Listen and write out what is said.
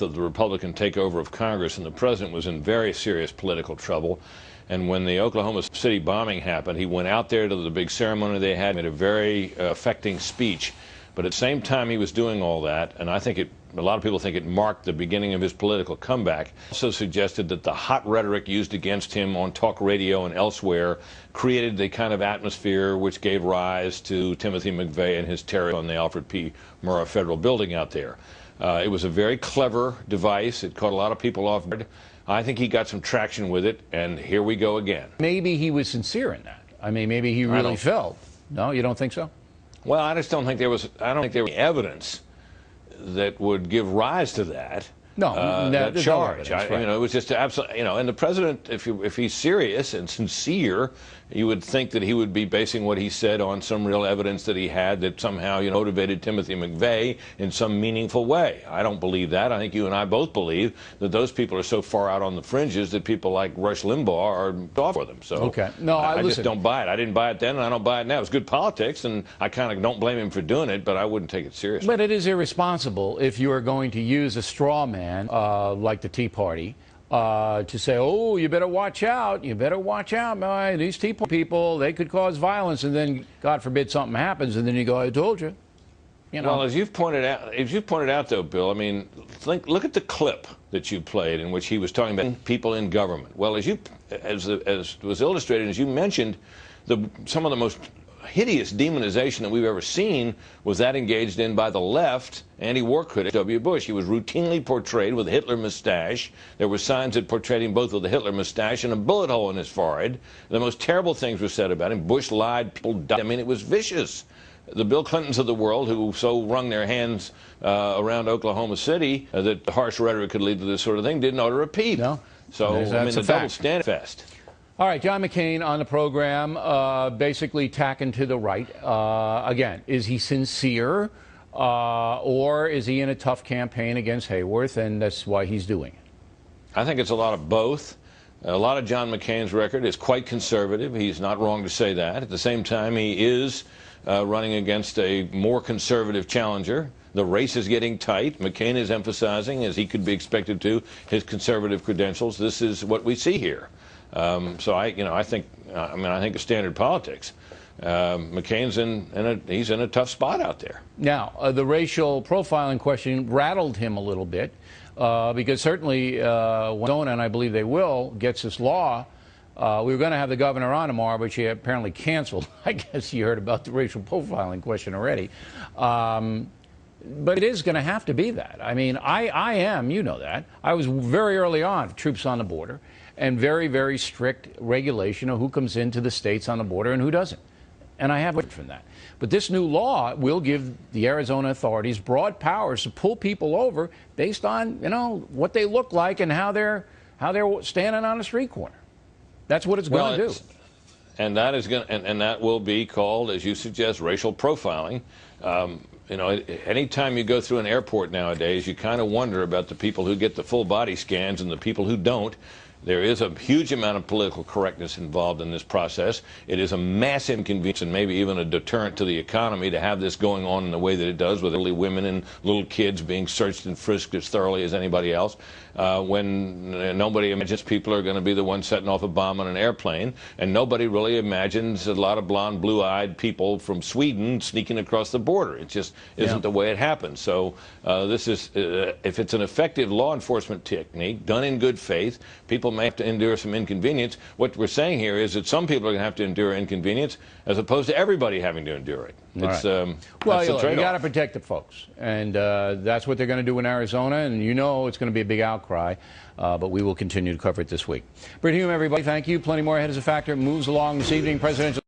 the Republican takeover of Congress, and the president was in very serious political trouble. And when the Oklahoma City bombing happened, he went out there to the big ceremony they had, made a very affecting speech. But at the same time he was doing all that, and I think a lot of people think it marked the beginning of his political comeback, also suggested that the hot rhetoric used against him on talk radio and elsewhere created the kind of atmosphere which gave rise to Timothy McVeigh and his terror on the Alfred P. Murrah Federal Building out there. It was a very clever device. It caught a lot of people off guard. I think he got some traction with it, and here we go again. Maybe he was sincere in that. I mean, maybe he really felt. No, you don't think so? Well, I just don't think there was any evidence that would give rise to that. No, that charge. No evidence, right. You know, it was just absolutely, and the president, if he's serious and sincere, you would think that he would be basing what he said on some real evidence that he had that somehow, motivated Timothy McVeigh in some meaningful way. I don't believe that. I think you and I both believe that those people are so far out on the fringes that people like Rush Limbaugh are off for them. So okay. No, I just don't buy it. I didn't buy it then, and I don't buy it now. It's good politics, and I kind of don't blame him for doing it, but I wouldn't take it seriously. But it is irresponsible if you are going to use a straw man like the Tea Party to say, oh, you better watch out. You better watch out, man. These Tea Party people, they could cause violence, and then, God forbid, something happens, and then you go, I told you. Well, as you've pointed out, though, Bill, I mean, look at the clip that you played in which he was talking about people in government. Well, as was illustrated, as you mentioned, some of the most hideous demonization that we've ever seen was that engaged in by the left anti-war critic W. Bush. He was routinely portrayed with a Hitler mustache. There were signs that portrayed him both with a Hitler mustache and a bullet hole in his forehead. The most terrible things were said about him. Bush lied, people died. I mean, it was vicious. The Bill Clintons of the world, who so wrung their hands around Oklahoma City that harsh rhetoric could lead to this sort of thing, didn't utter a peep. No. So, I mean, the double standard fest. All right, John McCain on the program, basically tacking to the right. Again, is he sincere, or is he in a tough campaign against Hayworth, and that's why he's doing it? I think it's a lot of both. A lot of John McCain's record is quite conservative. He's not wrong to say that. At the same time, he is running against a more conservative challenger. The race is getting tight. McCain is emphasizing, as he could be expected to, his conservative credentials. This is what we see here. So I think it's standard politics. McCain's he's in a tough spot out there. Now, the racial profiling question rattled him a little bit because certainly when Arizona, and I believe they will, gets this law, we were going to have the governor on tomorrow, but she apparently canceled. I guess you heard about the racial profiling question already. But it is going to have to be that. I mean, I am, you know that. I was very early on, troops on the border, and very, very strict regulation of who comes into the states on the border and who doesn't. And I have waited from that. But this new law will give the Arizona authorities broad powers to pull people over based on, what they look like and how they're standing on a street corner. That's what it's going to do. And that is and that will be called, as you suggest, racial profiling. Anytime you go through an airport nowadays, you kind of wonder about the people who get the full body scans and the people who don't. There is a huge amount of political correctness involved in this process. It is a massive inconvenience and maybe even a deterrent to the economy to have this going on in the way that it does, with elderly women and little kids being searched and frisked as thoroughly as anybody else, when nobody imagines people are going to be the ones setting off a bomb on an airplane, and nobody really imagines a lot of blonde, blue-eyed people from Sweden sneaking across the border. It just isn't the way it happens. So this is, if it's an effective law enforcement technique done in good faith, people may have to endure some inconvenience. What we're saying here is that some people are going to have to endure inconvenience as opposed to everybody having to endure it. It's, well, you got to protect the folks, and that's what they're going to do in Arizona, and it's going to be a big outcry, but we will continue to cover it this week. Brit Hume, everybody, thank you. Plenty more ahead as a factor moves along this evening. Presidential